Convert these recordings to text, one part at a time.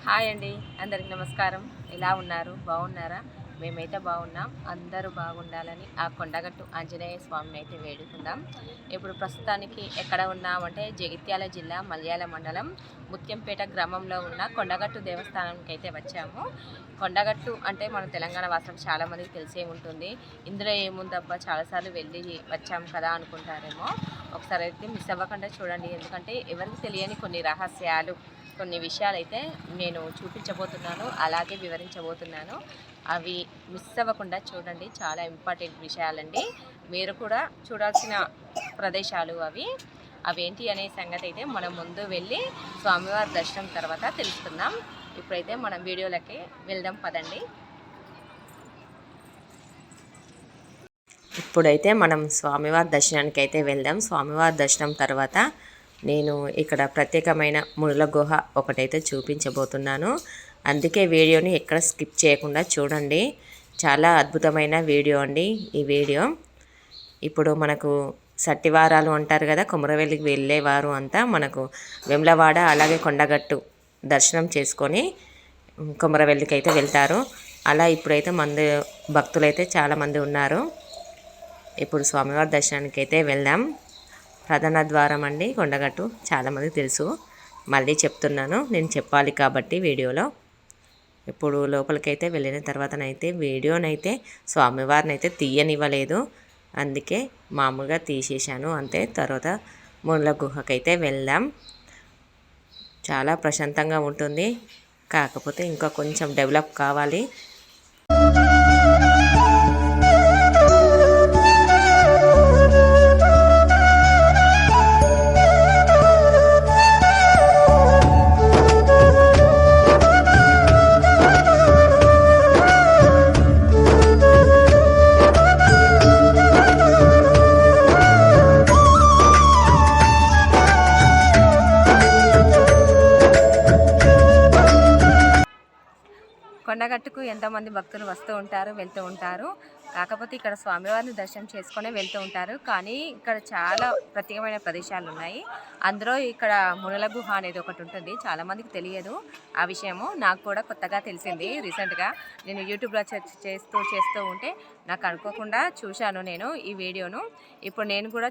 Hi అండి, అందరికి నమస్కారం. ఎలా ఉన్నారు? బాగున్నారా? మేమైతే బాగున్నాం. అందరూ బాగుండాలని ఆ కొండగట్టు ఆంజనేయ స్వామిని అయితే వేడుకుందాం. ఇప్పుడు ప్రస్తుతానికి ఎక్కడ ఉన్నామంటే జగిత్యాల జిల్లా మల్యాల మండలం ముత్యంపేట గ్రామంలో ఉన్న కొండగట్టు దేవస్థానానికి అయితే వచ్చాము. కొండగట్టు అంటే మన తెలంగాణ వాసులకు చాలామందికి తెలిసే ఉంటుంది. ఇందులో ఏముందబ్బా, చాలాసార్లు వెళ్ళి వచ్చాం కదా అనుకుంటారేమో. ఒకసారి అయితే మిస్ అవ్వకుండా చూడండి, ఎందుకంటే ఎవరికి తెలియని కొన్ని రహస్యాలు, కొన్ని విషయాలు అయితే నేను చూపించబోతున్నాను, అలాగే వివరించబోతున్నాను. అవి మిస్ అవ్వకుండా చూడండి. చాలా ఇంపార్టెంట్ విషయాలండి. మీరు కూడా చూడాల్సిన ప్రదేశాలు అవేంటి అనే సంగతి అయితే మనం ముందు వెళ్ళి స్వామివారి దర్శనం తర్వాత తెలుసుకుందాం. ఇప్పుడైతే మనం వీడియోలకి వెళ్దాం పదండి. ఇప్పుడైతే మనం స్వామివారి దర్శనానికి అయితే వెళ్దాం. స్వామివారి దర్శనం తర్వాత నేను ఇక్కడ ప్రత్యేకమైన మునుల గుహ ఒకటైతే చూపించబోతున్నాను. అందుకే వీడియోని ఎక్కడ స్కిప్ చేయకుండా చూడండి. చాలా అద్భుతమైన వీడియో అండి ఈ వీడియో. ఇప్పుడు మనకు సట్టివారాలు అంటారు కదా, కొమరవెల్లికి వెళ్ళేవారు అంతా మనకు వెమ్లవాడ అలాగే కొండగట్టు దర్శనం చేసుకొని కొమరవెల్లికి అయితే వెళ్తారు. అలా ఇప్పుడైతే భక్తులైతే చాలామంది ఉన్నారు. ఇప్పుడు స్వామివారి దర్శనానికి అయితే వెళ్దాం. ప్రధాన ద్వారం అండి కొండగట్టు, చాలామందికి తెలుసు, మళ్ళీ చెప్తున్నాను, నేను చెప్పాలి కాబట్టి వీడియోలో. ఇప్పుడు లోపలికైతే వెళ్ళిన తర్వాతనైతే వీడియోనైతే స్వామివారిని అయితే తీయనివ్వలేదు, అందుకే మామూలుగా తీసేశాను అంతే. తర్వాత మునుల గుహకైతే వెళ్దాం. చాలా ప్రశాంతంగా ఉంటుంది, కాకపోతే ఇంకా కొంచెం డెవలప్ కావాలి. కొండగట్టుకు ఎంతోమంది భక్తులు వస్తూ ఉంటారు, వెళ్తూ ఉంటారు. కాకపోతే ఇక్కడ స్వామివారిని దర్శనం చేసుకునే వెళ్తూ ఉంటారు. కానీ ఇక్కడ చాలా ప్రత్యేకమైన ప్రదేశాలు ఉన్నాయి. అందులో ఇక్కడ మునుల గుహ అనేది ఒకటి ఉంటుంది. చాలామందికి తెలియదు ఆ విషయము. నాకు కూడా కొత్తగా తెలిసింది రీసెంట్గా. నేను యూట్యూబ్లో చేస్తూ ఉంటే నాకు అనుకోకుండా చూశాను నేను ఈ వీడియోను. ఇప్పుడు నేను కూడా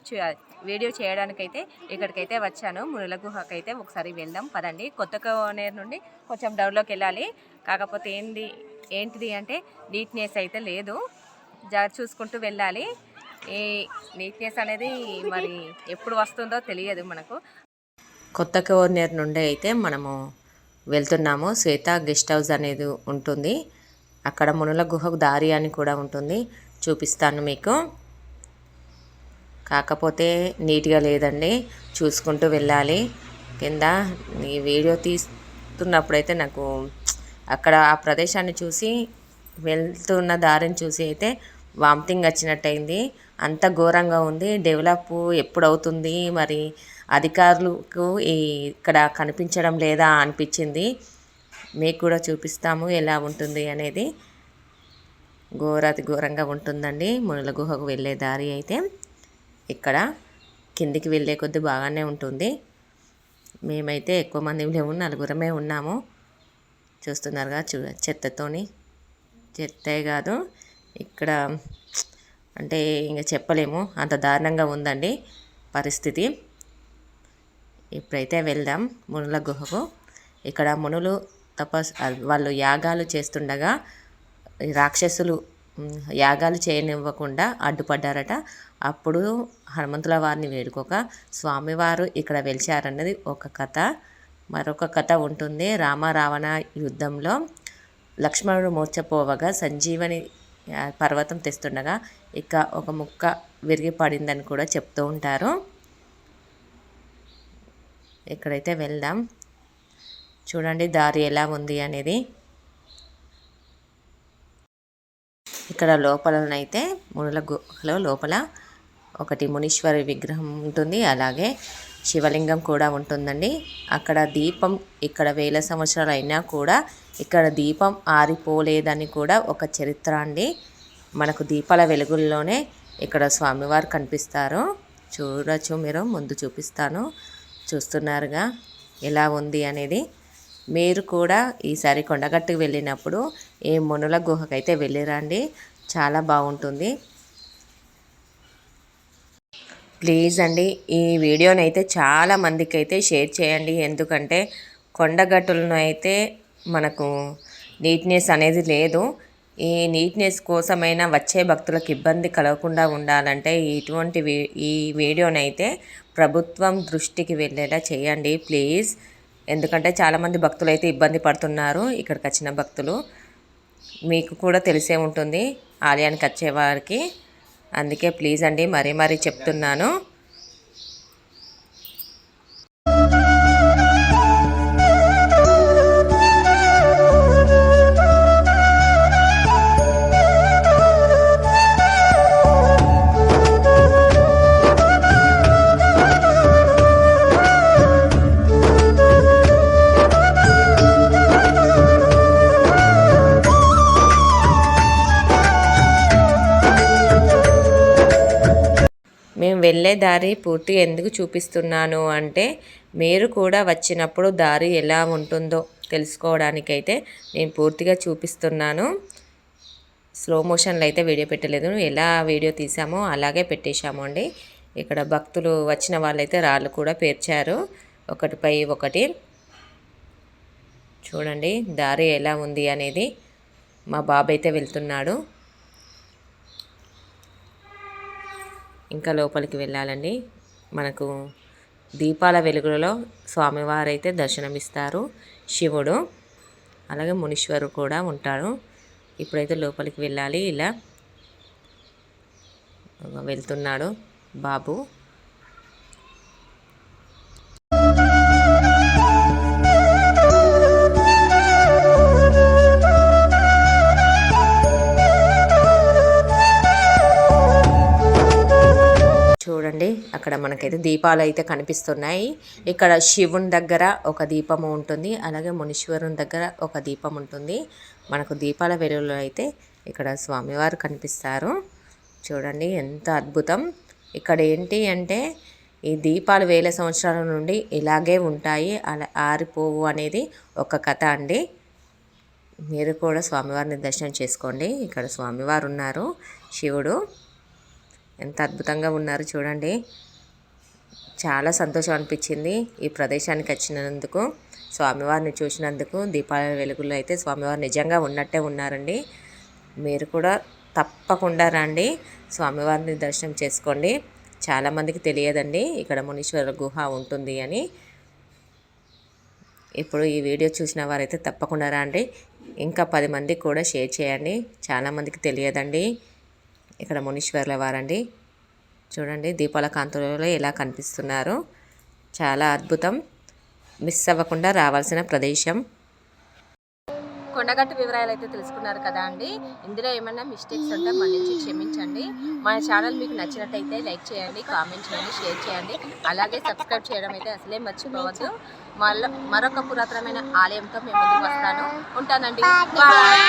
వీడియో చేయడానికైతే ఇక్కడికైతే వచ్చాను. మునుల గుహకైతే ఒకసారి వెళ్దాం పదండి. కొత్త కోనేరు నుండి కొంచెం డౌన్లోకి వెళ్ళాలి. కాకపోతే ఏంటిది అంటే నీట్నెస్ అయితే లేదు, జాగ్రత్త చూసుకుంటూ వెళ్ళాలి. ఈ నీట్నెస్ అనేది మరి ఎప్పుడు వస్తుందో తెలియదు మనకు. కొత్త కోనేరు నుండి అయితే మనము వెళ్తున్నాము. శ్వేత గెస్ట్ హౌస్ అనేది ఉంటుంది అక్కడ. మునుల గుహకు దారి అని కూడా ఉంటుంది, చూపిస్తాను మీకు. కాకపోతే నీట్గా లేదండి, చూసుకుంటూ వెళ్ళాలి. కింద ఈ వీడియో తీస్తున్నప్పుడైతే నాకు అక్కడ ఆ ప్రదేశాన్ని చూసి, వెళ్తున్న దారిని చూసి అయితే వామిటింగ్ వచ్చినట్టయింది. అంత ఘోరంగా ఉంది. డెవలప్ ఎప్పుడు అవుతుంది మరి, అధికారులకు ఇక్కడ కనిపించడం లేదా అనిపించింది. మీకు కూడా చూపిస్తాము ఎలా ఉంటుంది అనేది. అతి ఘోరంగా ఉంటుందండి మునుల గుహకు వెళ్ళే దారి అయితే. ఇక్కడ కిందికి వెళ్ళే కొద్దీ బాగానే ఉంటుంది. మేమైతే ఎక్కువ మంది లేవు, నలుగురమే ఉన్నాము. చూస్తున్నారుగా, చెత్తే కాదు ఇక్కడ అంటే ఇంకా చెప్పలేము, అంత దారుణంగా ఉందండి పరిస్థితి. ఇప్పుడైతే వెళ్దాం మునుల గుహకు. ఇక్కడ మునులు వాళ్ళు యాగాలు చేస్తుండగా రాక్షసులు యాగాలు చేయనివ్వకుండా అడ్డుపడ్డారట. అప్పుడు హనుమంతుల వారిని వేడుకోక స్వామివారు ఇక్కడ వెలిచారన్నది ఒక కథ. మరొక కథ ఉంటుంది. రామ రావణ యుద్ధంలో లక్ష్మణుడు మూర్ఛపోవగా సంజీవని పర్వతం తెస్తుండగా ఇక ఒక ముక్క విరిగి పడిందని కూడా చెప్తూ ఉంటారు. ఇక్కడైతే వెళ్దాం, చూడండి దారి ఎలా ఉంది అనేది. ఇక్కడ లోపలనైతే మునుల గుహలో లోపల ఒకటి మునీశ్వరి విగ్రహం ఉంటుంది, అలాగే శివలింగం కూడా ఉంటుందండి. అక్కడ దీపం, ఇక్కడ 1000 సంవత్సరాలు అయినా కూడా ఇక్కడ దీపం ఆరిపోలేదని కూడా ఒక చరిత్ర అండి. మనకు దీపాల వెలుగుల్లోనే ఇక్కడ స్వామివారు కనిపిస్తారు. చూడొచ్చు, మీరు ముందు చూపిస్తాను, చూస్తున్నారుగా ఎలా ఉంది అనేది. మీరు కూడా ఈసారి కొండగట్టుకు వెళ్ళినప్పుడు ఈ మునుల గుహకైతే వెళ్ళిరండి, చాలా బాగుంటుంది. ప్లీజ్ అండి ఈ వీడియోని అయితే చాలా మందికి అయితే షేర్ చేయండి. ఎందుకంటే కొండగట్టులను అయితే మనకు నీట్నెస్ అనేది లేదు. ఈ నీట్నెస్ కోసమైనా వచ్చే భక్తులకు ఇబ్బంది కలగకుండా ఉండాలంటే ఇటువంటి ఈ వీడియోనైతే ప్రభుత్వం దృష్టికి వెళ్ళేలా చేయండి ప్లీజ్. ఎందుకంటే చాలామంది భక్తులు అయితే ఇబ్బంది పడుతున్నారు. ఇక్కడికి వచ్చిన భక్తులు మీకు కూడా తెలిసే ఉంటుంది ఆలయానికి వచ్చేవారికి. అందుకే ప్లీజ్ అండి మరీ చెప్తున్నాను. మేము వెళ్ళే దారి పూర్తిగా ఎందుకు చూపిస్తున్నాను అంటే మీరు కూడా వచ్చినప్పుడు దారి ఎలా ఉంటుందో తెలుసుకోవడానికైతే నేను పూర్తిగా చూపిస్తున్నాను. స్లో మోషన్లో అయితే వీడియో పెట్టలేదు, ఎలా వీడియో తీసామో అలాగే పెట్టేశాము అండి. ఇక్కడ భక్తులు వచ్చిన వాళ్ళైతే రాళ్ళు కూడా పేర్చారు ఒకటిపై ఒకటి. చూడండి దారి ఎలా ఉంది అనేది. మా బాబు అయితే వెళ్తున్నాడు. ఇంకా లోపలికి వెళ్ళాలండి. మనకు దీపాల వెలుగులలో స్వామివారైతే దర్శనమిస్తారు. శివుడు అలాగే మునీశ్వరుడు కూడా ఉంటాడు. ఇప్పుడైతే లోపలికి వెళ్ళాలి. ఇలా వెళ్తున్నాడు బాబు. చూడండి అక్కడ మనకైతే దీపాలు అయితే కనిపిస్తున్నాయి. ఇక్కడ శివుని దగ్గర ఒక దీపము ఉంటుంది, అలాగే మునీశ్వరుని దగ్గర ఒక దీపం ఉంటుంది. మనకు దీపాల వెలుగులో అయితే ఇక్కడ స్వామివారు కనిపిస్తారు. చూడండి ఎంత అద్భుతం. ఇక్కడ ఏంటి అంటే ఈ దీపాలు వేల సంవత్సరాల నుండి ఇలాగే ఉంటాయి, అలా ఆరిపోవు అనేది ఒక కథ అండి. మీరు కూడా స్వామివారిని దర్శనం చేసుకోండి. ఇక్కడ స్వామివారు ఉన్నారు, శివుడు ఎంత అద్భుతంగా ఉన్నారు చూడండి. చాలా సంతోషం అనిపించింది ఈ ప్రదేశానికి వచ్చినందుకు, స్వామివారిని చూసినందుకు. దీపాల వెలుగులో అయితే స్వామివారు నిజంగా ఉన్నట్టే ఉన్నారండి. మీరు కూడా తప్పకుండా రండి, స్వామివారిని దర్శనం చేసుకోండి. చాలామందికి తెలియదండి ఇక్కడ మునీశ్వర గుహ ఉంటుంది అని. ఇప్పుడు ఈ వీడియో చూసిన వారైతే తప్పకుండా రండి. ఇంకా 10 మందికి కూడా షేర్ చేయండి. చాలామందికి తెలియదండి ఇక్కడ మునీశ్వర్ల వారండి. చూడండి దీపాల కాంతులలో ఎలా కనిపిస్తున్నారు, చాలా అద్భుతం. మిస్ అవ్వకుండా రావాల్సిన ప్రదేశం. కొండగట్టు వివరాలు అయితే తెలుసుకున్నారు కదా అండి. ఇందులో ఏమైనా మిస్టేక్స్ ఉంటే మన్నించి క్షమించండి. మన ఛానల్ మీకు నచ్చినట్టయితే లైక్ చేయండి, కామెంట్ చేయండి, షేర్ చేయండి, అలాగే సబ్స్క్రైబ్ చేయడం అయితే అసలే మర్చిపోవద్దు. మరొక పురాతనమైన ఆలయంతో మేము ముందుకు వస్తాను. ఉంటానండి. బాయ్.